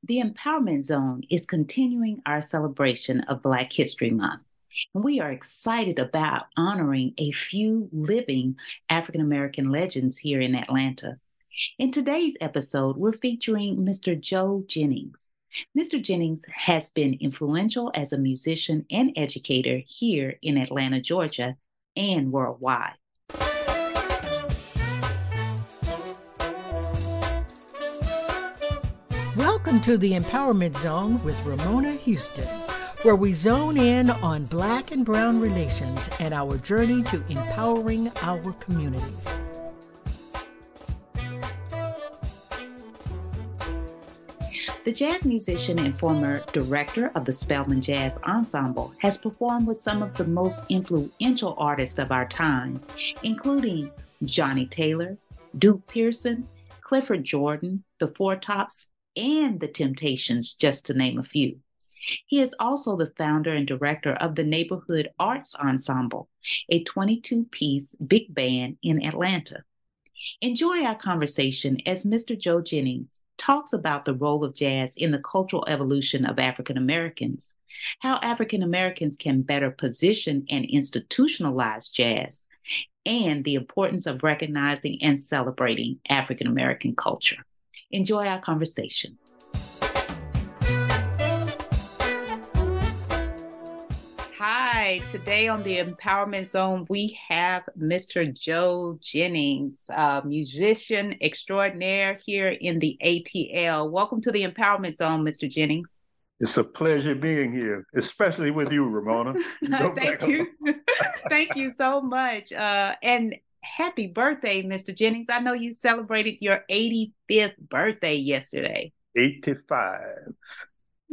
The Empowerment Zone is continuing our celebration of Black History Month, and we are excited about honoring a few living African American legends here in Atlanta. In today's episode, we're featuring Mr. Joe Jennings. Mr. Jennings has been influential as a musician and educator here in Atlanta, Georgia, and worldwide. Welcome to the Empowerment Zone with Ramona Houston, where we zone in on Black and Brown relations and our journey to empowering our communities. The jazz musician and former director of the Spelman Jazz Ensemble has performed with some of the most influential artists of our time, including Johnny Taylor, Duke Pearson, Clifford Jordan, the Four Tops, and the Temptations, just to name a few. He is also the founder and director of the Neighborhood Arts Ensemble, a 22-piece big band in Atlanta. Enjoy our conversation as Mr. Joe Jennings talks about the role of jazz in the cultural evolution of African Americans, how African Americans can better position and institutionalize jazz, and the importance of recognizing and celebrating African American culture. Enjoy our conversation. Hi, today on the Empowerment Zone, we have Mr. Joe Jennings, musician extraordinaire here in the ATL. Welcome to the Empowerment Zone, Mr. Jennings. It's a pleasure being here, especially with you, Ramona. Thank you. Thank you so much. And happy birthday, Mr. Jennings. I know you celebrated your 85th birthday yesterday. 85.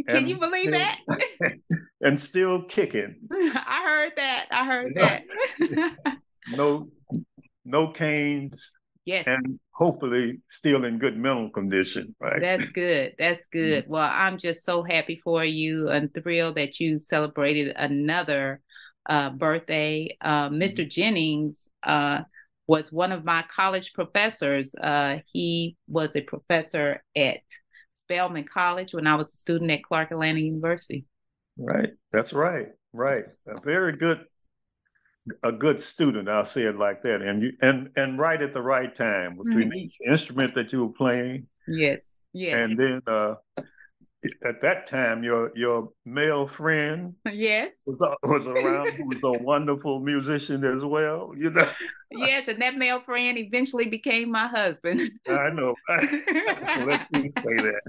Can you believe that? And still kicking. I heard that. No canes. Yes. And hopefully still in good mental condition, right? That's good. Well, I'm just so happy for you and thrilled that you celebrated another birthday. Mr. Jennings was one of my college professors. He was a professor at Spelman College when I was a student at Clark Atlanta University. Right. That's right. Right. A good student, I'll say it like that. And right at the right time between the instrument that you were playing. Yes. And then at that time, your male friend was around, who was a wonderful musician as well, you know. Yes, and that male friend eventually became my husband. I know. Let me say that.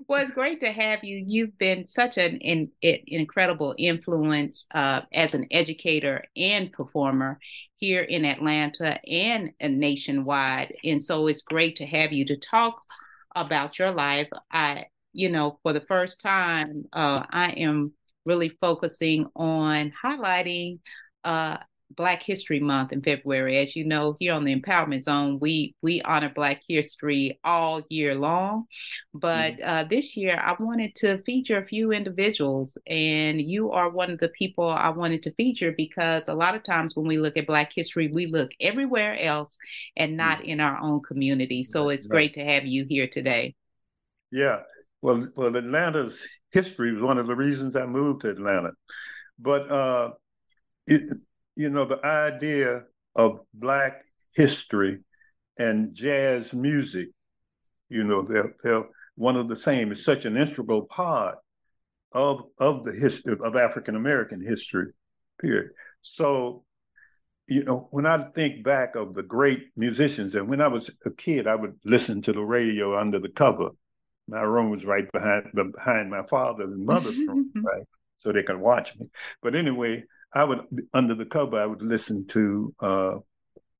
Well, it's great to have you. You've been such an incredible influence as an educator and performer here in Atlanta and nationwide. And so it's great to have you to talk about your life. For the first time, I am really focusing on highlighting Black History Month in February. As you know, here on the Empowerment Zone, we honor Black history all year long. But this year, I wanted to feature a few individuals, and you are one of the people I wanted to feature because a lot of times when we look at Black history, we look everywhere else and not in our own community. So it's great to have you here today. Yeah. Well, Atlanta's history was one of the reasons I moved to Atlanta. But the idea of Black history and jazz music, they're one of the same. It's such an integral part of the history of African American history, period. So, when I think back of the great musicians, and when I was a kid, I would listen to the radio under the cover. My room was right behind my father's and mother's room, right? So they could watch me. But anyway, under the cover, I would listen to the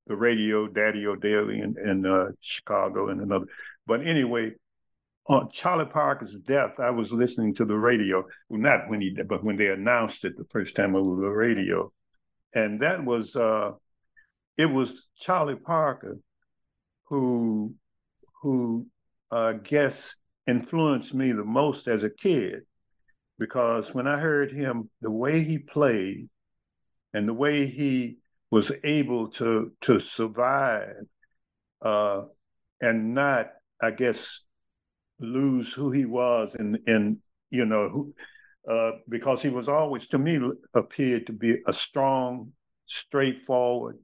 radio, Daddy O'Daly in Chicago and another. But anyway, on Charlie Parker's death, I was listening to the radio. Well, not when he died, but when they announced it the first time over the radio. And that was, it was Charlie Parker who I guess influenced me the most as a kid. Because when I heard him, the way he played and the way he was able to survive and not, I guess, lose who he was, and you know, because he was always, to me, appeared to be a strong, straightforward,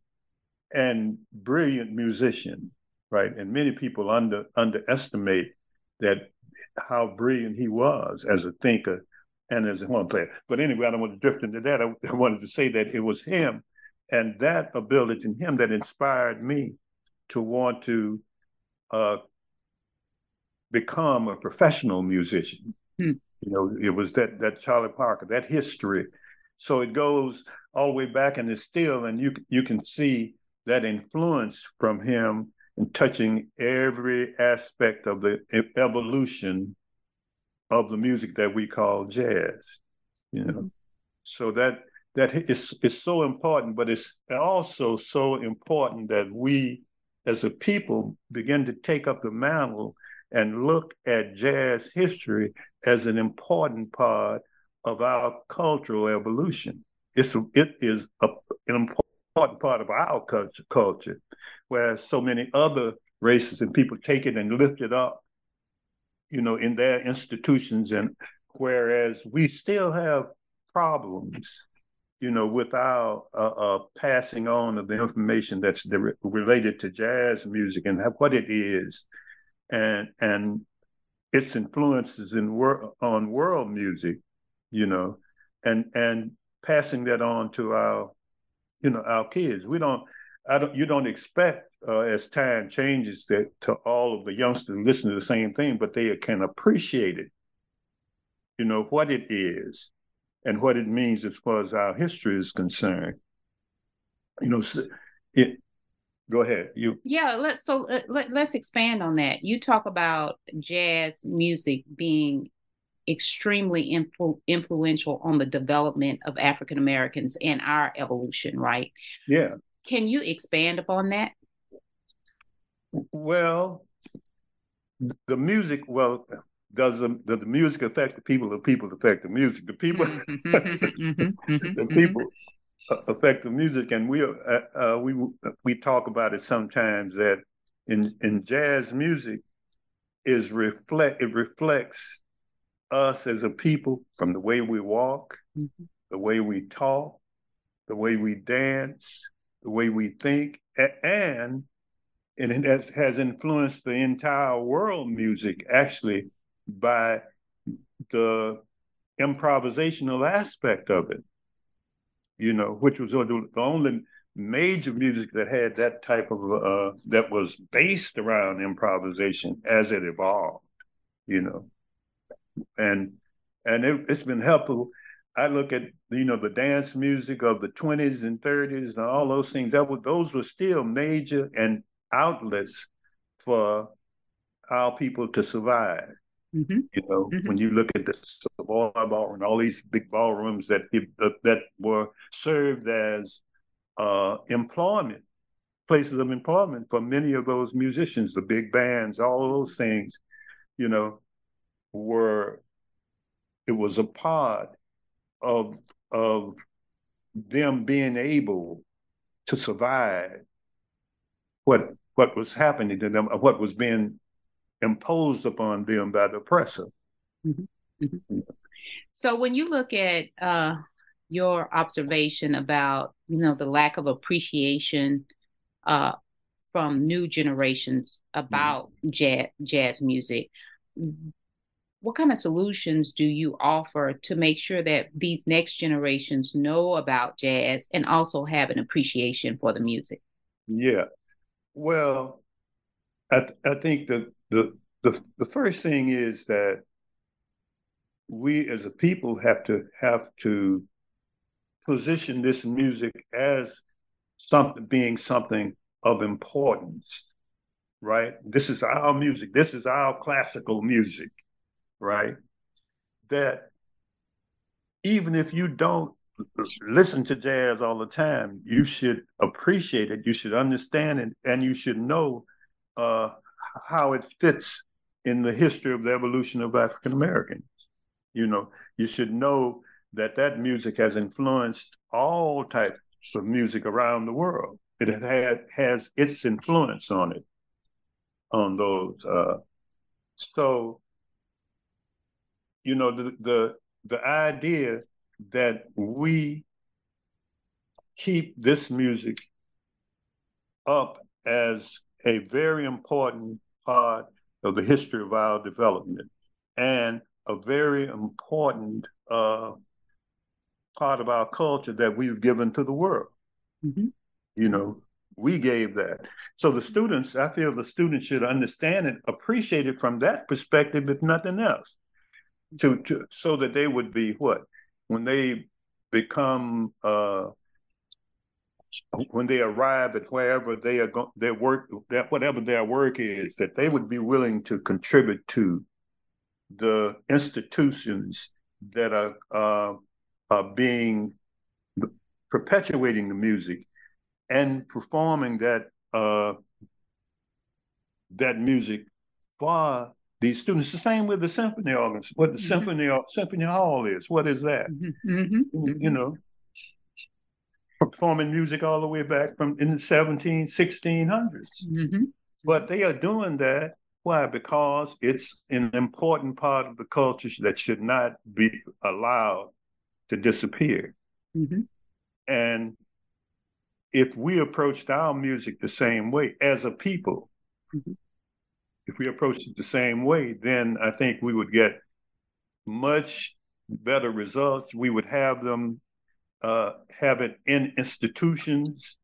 and brilliant musician, right? And many people underestimate that, how brilliant he was as a thinker and as a horn player. But anyway, I don't want to drift into that. I wanted to say that it was him and that ability in him that inspired me to want to become a professional musician. You know, it was that Charlie Parker, that history. So it goes all the way back, and it's still, and you can see that influence from him in touching every aspect of the evolution of the music that we call jazz. You know, so that is so important, but it's also so important that we, as a people, begin to take up the mantle and look at jazz history as an important part of our cultural evolution. It is an important part of our culture, whereas so many other races and people take it and lift it up, you know, in their institutions, and whereas we still have problems, you know, with our passing on of the information that's related to jazz music and what it is, and its influences on world music, you know, and passing that on to our, you know, our kids. You don't expect as time changes that to all of the youngsters listen to the same thing, but they can appreciate it, you know, what it is and what it means as far as our history is concerned. You know, go ahead. Let's expand on that. You talk about jazz music being extremely influential on the development of African Americans and our evolution, right? Yeah. Can you expand upon that? Well, the music, does the music affect the people? The people affect the music. The people, the people affect the music, and we talk about it sometimes that in jazz music it reflects us as a people from the way we walk, the way we talk, the way we dance, the way we think, and it has influenced the entire world music, actually, by the improvisational aspect of it, you know, which was the only major music that had that type of, that was based around improvisation as it evolved, you know. And it's been helpful. I look at, you know, the dance music of the 20s and 30s and all those things. Those were still major and outlets for our people to survive. You know, when you look at the Savoy Ballroom and all these big ballrooms that were served as employment, places of employment for many of those musicians, the big bands, all those things, you know, it was a part of them being able to survive what was happening to them, what was being imposed upon them by the oppressor. So when you look at your observation about, you know, the lack of appreciation from new generations about jazz music, what kind of solutions do you offer to make sure that these next generations know about jazz and also have an appreciation for the music? Yeah, well, I think that the first thing is that we as a people have to position this music as being something of importance, right? This is our music. This is our classical music, right? That even if you don't listen to jazz all the time, you should appreciate it, you should understand it, and you should know how it fits in the history of the evolution of African Americans. You know, you should know that music has influenced all types of music around the world. It has its influence on it, on those. So the idea that we keep this music up as a very important part of the history of our development and a very important part of our culture that we've given to the world. We gave that. So I feel the students should understand it, appreciate it from that perspective, if nothing else, so that they would be what? When they become, when they arrive at wherever they are their work, that whatever their work is, that they would be willing to contribute to the institutions that are being perpetuating the music and performing that music for these students. The same with the symphony organs. What the symphony hall is. What is that? Performing music all the way back from in the 1600s. But they are doing that. Why? Because it's an important part of the culture that should not be allowed to disappear. And if we approached our music the same way as a people, if we approached it the same way, then I think we would get much better results. We would have them have it in institutions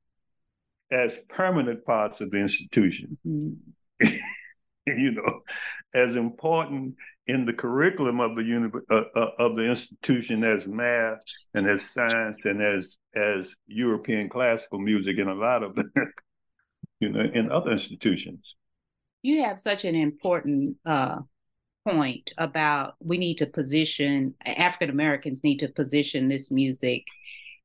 as permanent parts of the institution. As important in the curriculum of the institution as math and as science and as European classical music and a lot of in other institutions. You have such an important point about African Americans need to position this music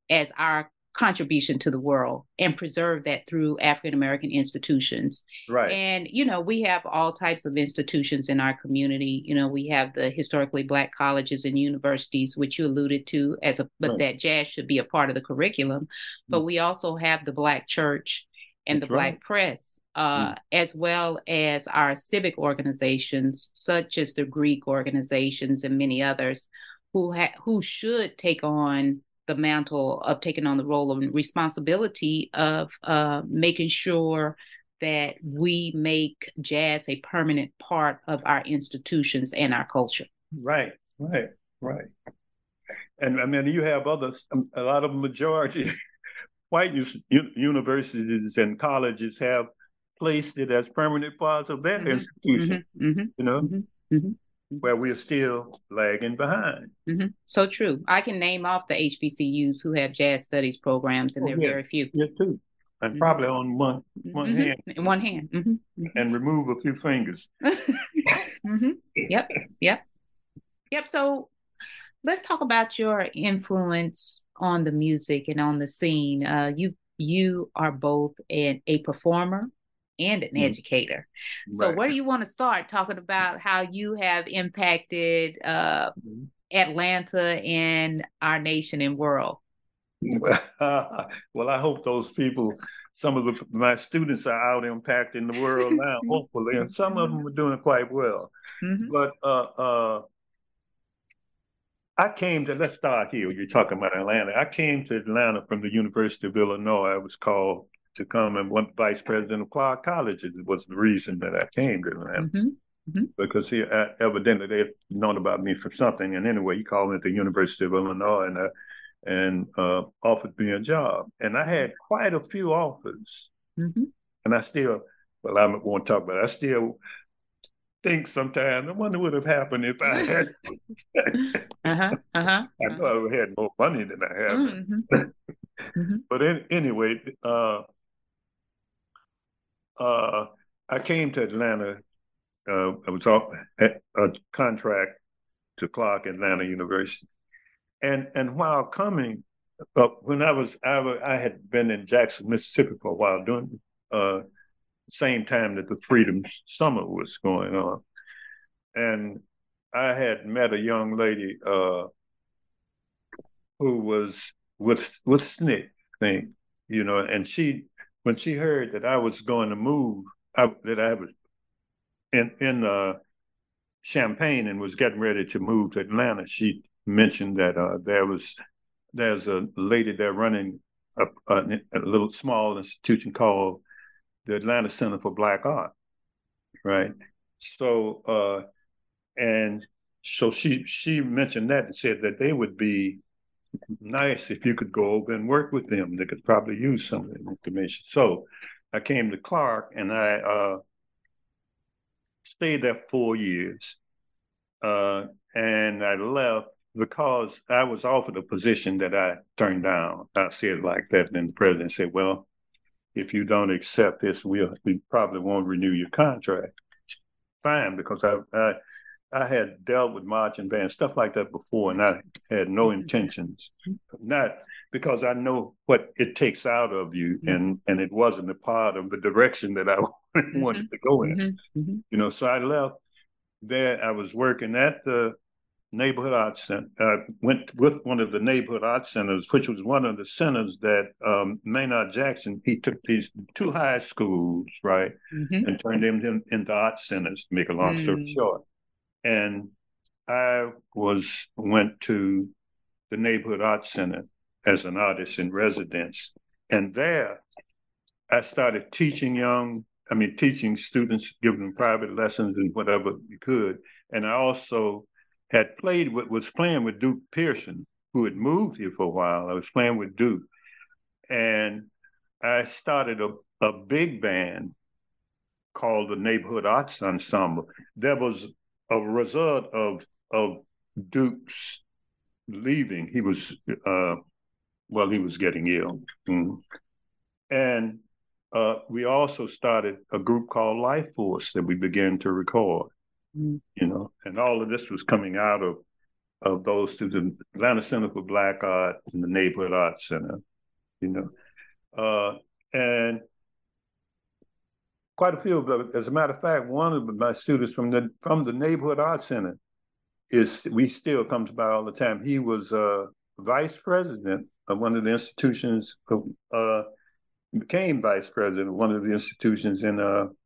as our contribution to the world and preserve that through African American institutions. Right. And, we have all types of institutions in our community. We have the historically Black colleges and universities, which you alluded to but that jazz should be a part of the curriculum. But we also have the Black church and the Black press, as well as our civic organizations, such as the Greek organizations and many others who should take on the mantle of taking on the role of responsibility of making sure that we make jazz a permanent part of our institutions and our culture. Right. And I mean, you have others, a lot of majority white universities and colleges have placed it as permanent parts of their institution, where we're still lagging behind. So true. I can name off the HBCUs who have jazz studies programs, and they're very few. Yeah, too. And probably on one hand. In one hand. And remove a few fingers. Yep. So let's talk about your influence on the music and on the scene. You are both a performer and an educator. So where do you want to start talking about how you have impacted Atlanta and our nation and world? Well, I hope those people, some of my students are out impacting the world now, hopefully, and some of them are doing quite well. But let's start here. You're talking about Atlanta. I came to Atlanta from the University of Illinois. I was called to come and one vice president of Clark College. It was the reason that I came to Atlanta. Because evidently they had known about me from something. And anyway, he called me at the University of Illinois and offered me a job. And I had quite a few offers. And I still, I won't talk about it. I still think sometimes, I wonder what would have happened if I had. I know I would have had more money than I have. But anyway, I came to Atlanta. I was off a contract to Clark Atlanta University, and while coming, when I had been in Jackson, Mississippi for a while during the same time that the Freedom Summer was going on, and I had met a young lady who was with SNCC, I think, and when she heard that I was going to move, Champaign and was getting ready to move to Atlanta, she mentioned that there's a lady there running a little small institution called the Atlanta Center for Black Art, right? So and so she mentioned that and said that they would be nice if you could go over and work with them. They could probably use some of the information. So I came to Clark and I stayed there 4 years. And I left because I was offered a position that I turned down. I said it like that, and the president said, well, if you don't accept this, we probably won't renew your contract. Fine, because I had dealt with marching band, stuff like that before, and I had no intentions, not because I know what it takes out of you, and it wasn't a part of the direction that I wanted to go in. You know, so I left there. I was working at the Neighborhood Arts Center. I went with one of the Neighborhood Arts Centers, which was one of the centers that Maynard Jackson, he took these two high schools, right, and turned them into art centers, to make a long story short. And I went to the Neighborhood Arts Center as an artist in residence. And there I started teaching teaching students, giving them private lessons and whatever you could. And I also was playing with Duke Pearson, who had moved here for a while. I was playing with Duke. And I started a big band called the Neighborhood Arts Ensemble. That was a result of Duke's leaving. He was getting ill. And we also started a group called Life Force that we began to record, you know, and all of this was coming out of those two, the Atlanta Center for Black Art and the Neighborhood Arts Center, you know. And quite a few of them, as a matter of fact, one of my students from the Neighborhood Arts Center we still comes by all the time. He was vice president of one of the institutions, became vice president of one of the institutions in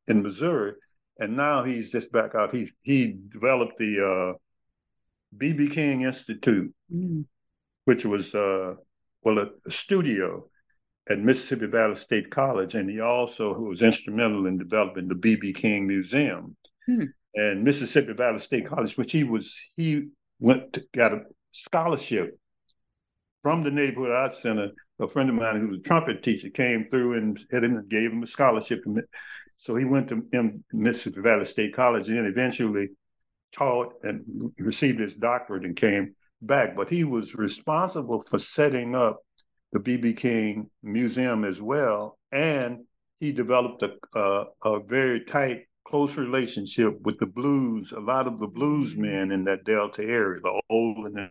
Missouri, and now he's just back out. He developed the B.B. King Institute, which was a studio at Mississippi Valley State College, and he also was instrumental in developing the B.B. King Museum. And Mississippi Valley State College, which he got a scholarship from the Neighborhood Arts Center. A friend of mine who was a trumpet teacher came through and gave him a scholarship. So he went to Mississippi Valley State College and then eventually taught and received his doctorate and came back. But he was responsible for setting up the B.B. King Museum as well. And he developed a very tight, close relationship with the blues, a lot of the blues men in that Delta area, the old and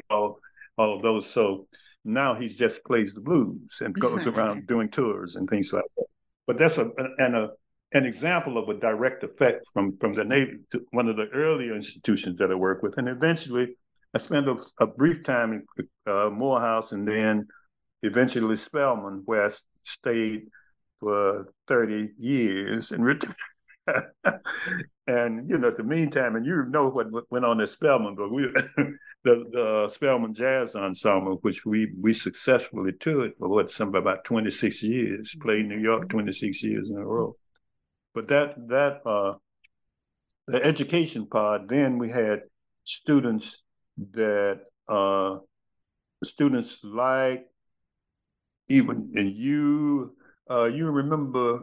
all of those. So now he just plays the blues and goes around doing tours and things like that. But that's an example of a direct effect from the Navy, one of the earlier institutions that I work with. And eventually I spent a brief time in Morehouse and then eventually Spelman, where I stayed for 30 years and returned. And, you know, in the meantime, and you know what went on at Spelman, but the Spelman Jazz Ensemble, which we successfully toured for about 26 years, played New York 26 years in a row. But the education part, then we had students like even, and you remember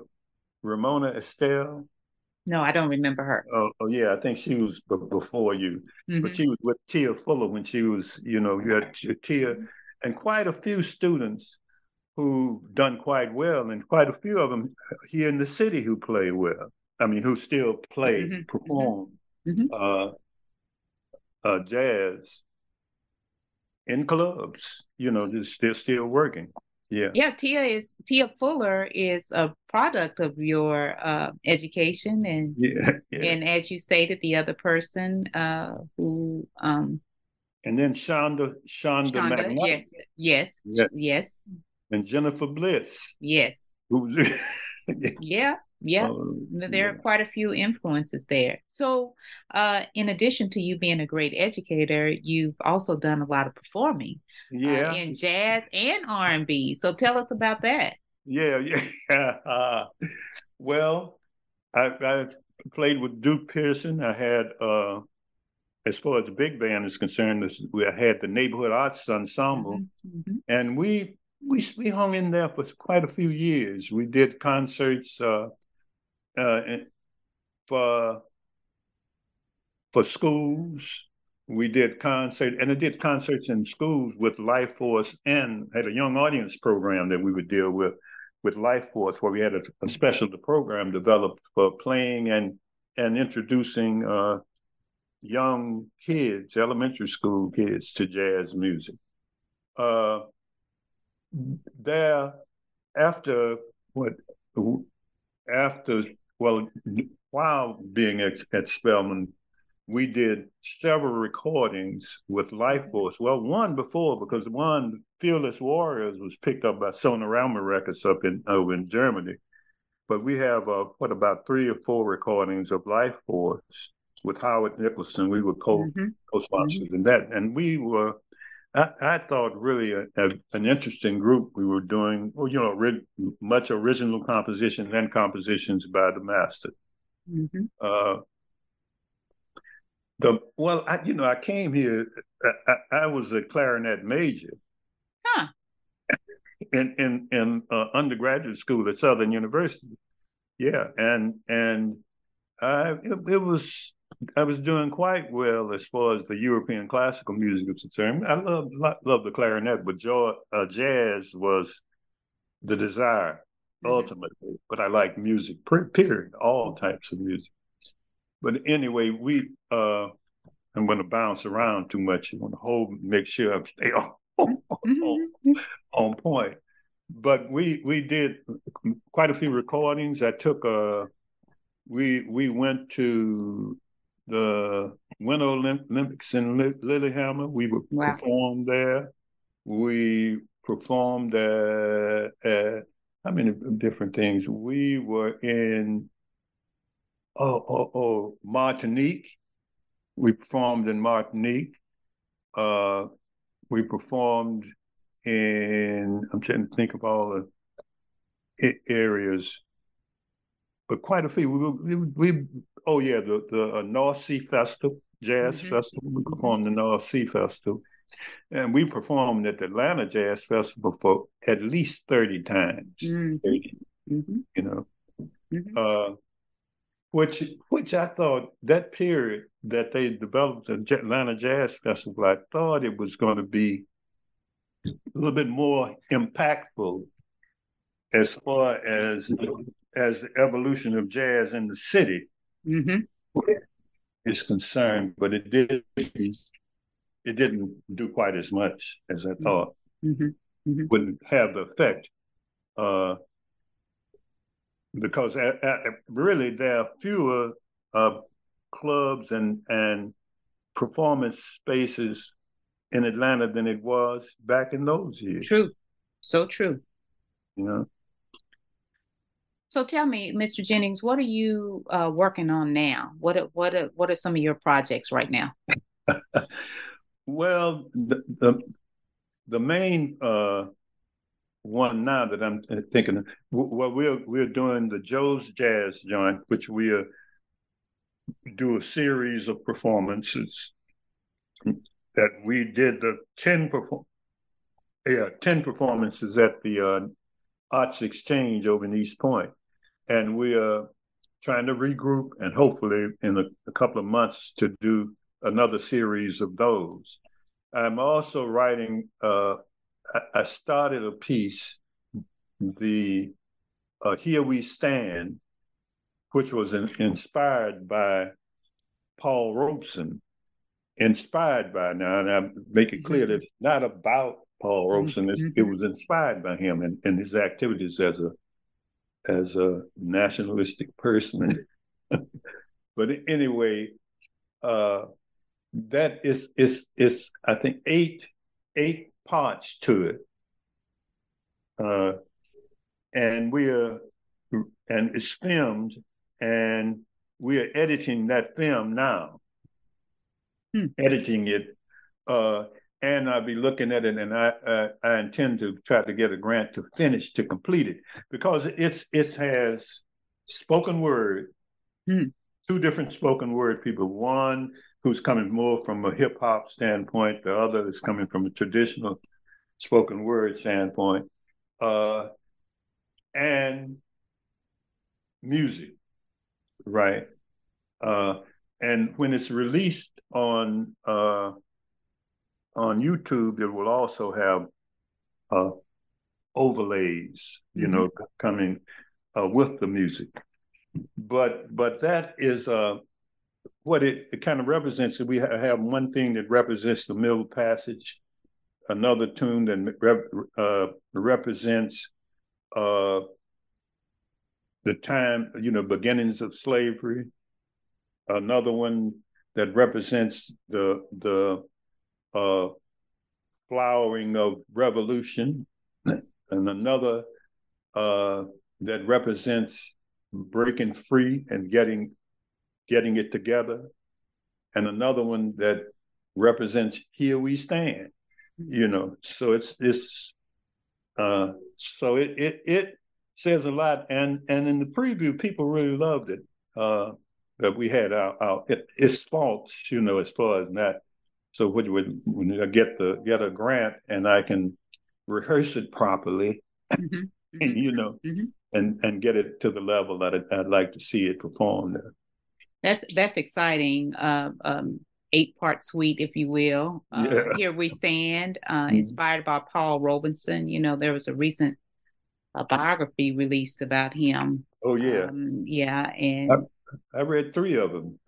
Ramona Estelle? No, I don't remember her. Oh yeah, I think she was before you, but she was with Tia Fuller when she was, you know, you had Tia, and quite a few students who done quite well, and quite a few of them here in the city who play well. I mean, who still play, perform jazz in clubs. You know, they're still working. Yeah. Yeah, Tia Fuller is a product of your education, and and as you stated, the other person who and then Shonda McNutt. Yes. And Jennifer Bliss. Yes. Who Yeah. Yeah, there are quite a few influences there. So, in addition to you being a great educator, you've also done a lot of performing Yeah, in jazz and R&B. So, tell us about that. yeah, yeah. Well, I played with Duke Pearson. I had, as far as the big band is concerned, I had the Neighborhood Arts Ensemble, and we hung in there for quite a few years. We did concerts for schools. We did I did concerts in schools with Life Force, and had a young audience program that we would deal with Life Force, where we had a special program developed for playing and introducing young kids, elementary school kids, to jazz music. Uh, there, after what, after, well, while being at Spelman, we did several recordings with Life Force. Well, one before, because one, Fearless Warriors, was picked up by Sonorama Records over in Germany. But we have, about 3 or 4 recordings of Life Force with Howard Nicholson. We were co-sponsors in that. And we were, I thought, really an interesting group. We were doing, much original compositions and compositions by the master. I came here, I was a clarinet major. In undergraduate school at Southern University. Yeah, and I was doing quite well as far as the European classical music is concerned. I love the clarinet, but jazz was the desire ultimately. But I like music, period, all types of music. But anyway, I'm going to bounce around too much. I want to make sure I stay on point. But we did quite a few recordings. We went to the Winter Olympics in Lillehammer. We performed there. We performed at how many different things? We were in Martinique. We performed in Martinique. We performed I'm trying to think of all the areas, but quite a few. The North Sea Festival, Jazz Festival. We performed the North Sea Festival, and we performed at the Atlanta Jazz Festival for at least 30 times. 30, which I thought that period that they developed the Atlanta Jazz Festival, I thought it was going to be a little bit more impactful as far as the evolution of jazz in the city is concerned, but it didn't do quite as much as I thought. Wouldn't have the effect because really there are fewer clubs and performance spaces in Atlanta than it was back in those years. True. So true. Yeah. So tell me, Mr. Jennings, what are you working on now? What are some of your projects right now? Well, the main one now that I'm thinking of, well, we're doing the Joe's Jazz joint, which we do a series of performances that we did the 10 performances at the Arts Exchange over in East Point. And we are trying to regroup and hopefully in a couple of months to do another series of those. I'm also writing, I started a piece, the Here We Stand, which was inspired by Paul Robeson. Inspired by, now, and I make it clear that it's not about Paul Robeson. It was inspired by him and his activities as a nationalistic person. But anyway, that is I think eight parts to it, and we are and it's filmed, and we are editing that film now, editing it, and I'll be looking at it, and I intend to try to get a grant to complete it, because it has spoken word, two different spoken word people. One who's coming more from a hip hop standpoint, the other is coming from a traditional spoken word standpoint, and music, right? And when it's released on YouTube, it will also have overlays, coming with the music. But that is what it kind of represents. We have one thing that represents the middle passage, another tune that represents the time, beginnings of slavery, another one that represents the flowering of revolution, and another that represents breaking free and getting it together, and another one that represents here we stand. So it says a lot, and in the preview, people really loved it. That we had its faults, as far as that. So when I get a grant and I can rehearse it properly, and get it to the level that I'd like to see it performed. That's exciting. 8-part suite, if you will. Here we stand, inspired by Paul Robeson. There was a recent biography released about him. Oh yeah. And I read 3 of them.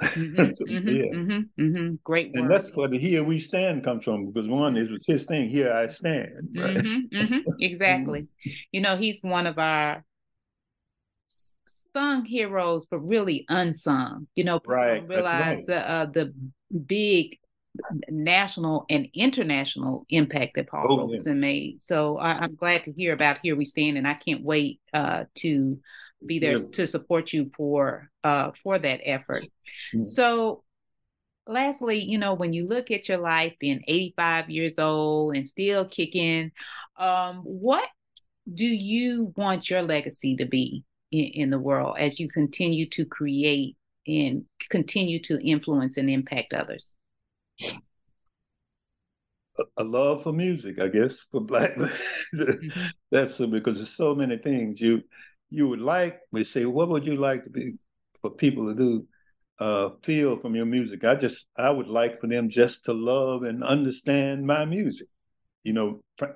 Great work. And that's where the "Here We Stand" comes from, because one was his thing, "Here I Stand." Right? Exactly. He's one of our sung heroes, but really unsung. People don't realize the big national and international impact that Paul Robeson made. So I'm glad to hear about "Here We Stand," and I can't wait to be there to support you for that effort. So lastly, when you look at your life being 85 years old and still kicking, what do you want your legacy to be in the world as you continue to create and continue to influence and impact others? A love for music, I guess, for Black. That's because there's so many things you would like. We say, what would you like to be for people to do? Feel from your music. I would like for them just to love and understand my music.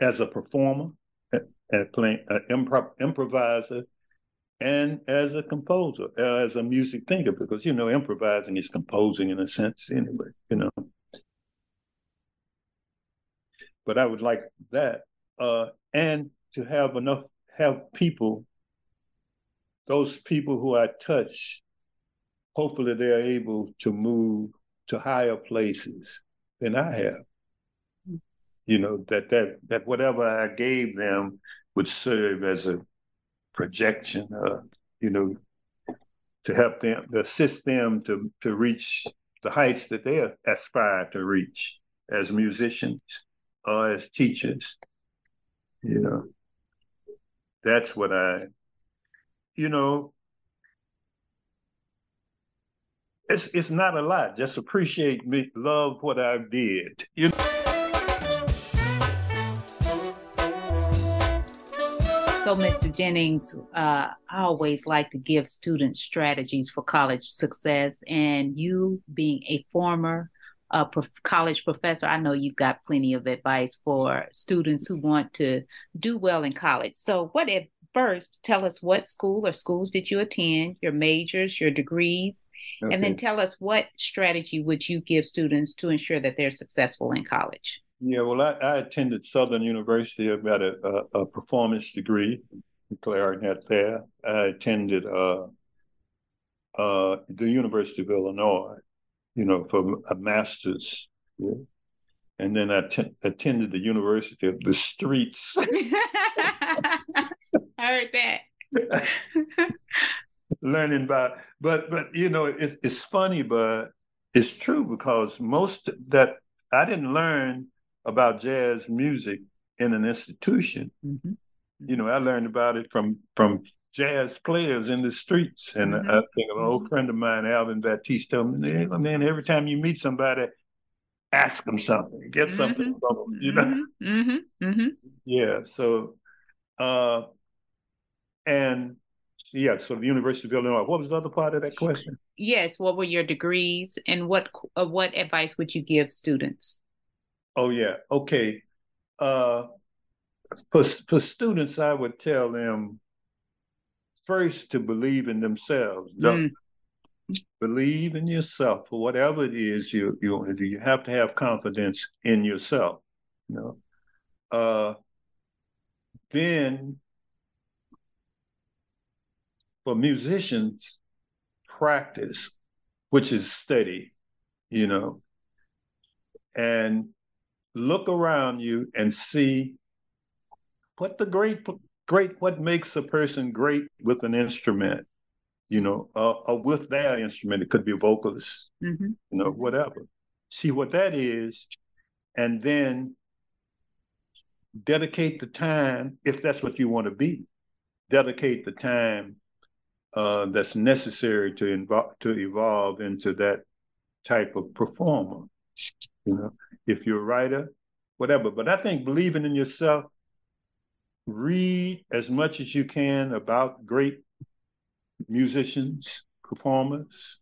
As a performer, and playing improviser, and as a composer, as a music thinker, because improvising is composing in a sense anyway. But I would like that, and to have people, those people who I touch, hopefully they're able to move to higher places than I have. That whatever I gave them would serve as a projection, to help them, to assist them to reach the heights that they aspire to reach as musicians or as teachers. That's what it's not a lot. Just appreciate me, love what I did. So, Mr. Jennings, I always like to give students strategies for college success. And you being a former college professor, I know you've got plenty of advice for students who want to do well in college. So first, tell us what school or schools did you attend, your majors, your degrees, and then tell us what strategy would you give students to ensure that they're successful in college. Yeah, well, I attended Southern University. I got a performance degree in clarinet there. I attended the University of Illinois, for a master's. Yeah. And then I attended the University of the Streets. I heard that. Learning about, but it's funny, but it's true because most that I didn't learn about jazz music in an institution. I learned about it from jazz players in the streets. And I think an old friend of mine, Alvin Baptiste, told me, man, every time you meet somebody, ask them something, get something from them, Yeah. So, and yeah, so the University of Illinois. What was the other part of that question? Yes. What were your degrees, and what advice would you give students? Oh yeah. Okay. For students, I would tell them first to believe in themselves. Believe in yourself for whatever it is you want to do. You have to have confidence in yourself. Then for musicians, practice, which is steady, and look around you and see what makes a person great with an instrument, or with their instrument. It could be a vocalist, whatever. See what that is, and then dedicate the time, if that's what you want to be, dedicate the time that's necessary to evolve into that type of performer. If you're a writer, whatever. But I think believing in yourself, read as much as you can about great musicians, performers,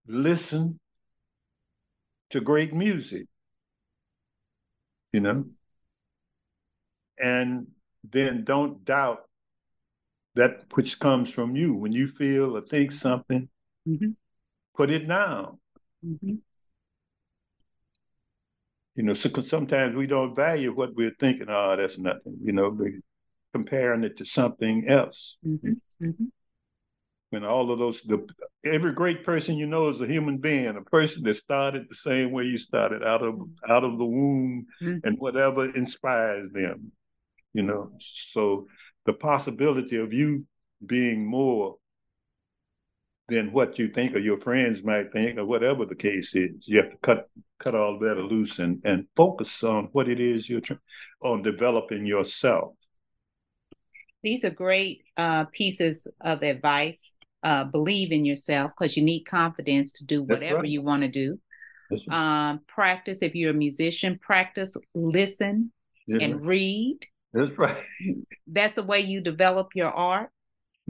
listen to great music, and then don't doubt that which comes from you. When you feel or think something, put it down. So sometimes we don't value what we're thinking. Oh, that's nothing. We're comparing it to something else. When all of those, every great person is a human being, a person that started the same way you started, out of the womb, and whatever inspires them. So the possibility of you being more than what you think or your friends might think, or whatever the case is, you have to cut all that loose and focus on what it is you're on developing yourself. These are great pieces of advice. Believe in yourself, because you need confidence to do whatever you want to do. Practice. If you're a musician, practice, listen, and read. That's right. That's the way you develop your art.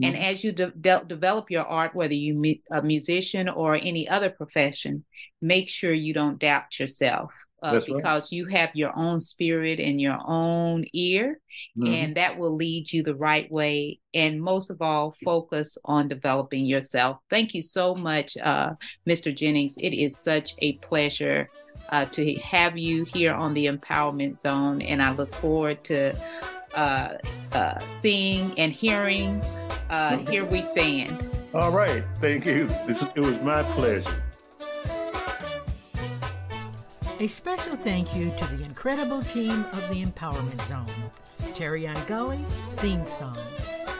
And as you develop your art, whether you're a musician or any other profession, make sure you don't doubt yourself, because you have your own spirit and your own ear, and that will lead you the right way. And most of all, focus on developing yourself. Thank you so much, Mr. Jennings. It is such a pleasure to have you here on the Empowerment Zone, and I look forward to seeing and hearing Here We Stand. All right. Thank you. It was my pleasure. A special thank you to the incredible team of the Empowerment Zone. Terry Gully, theme song.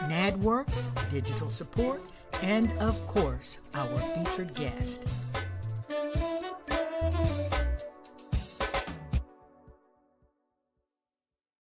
NADWorks, digital support, and of course, our featured guest.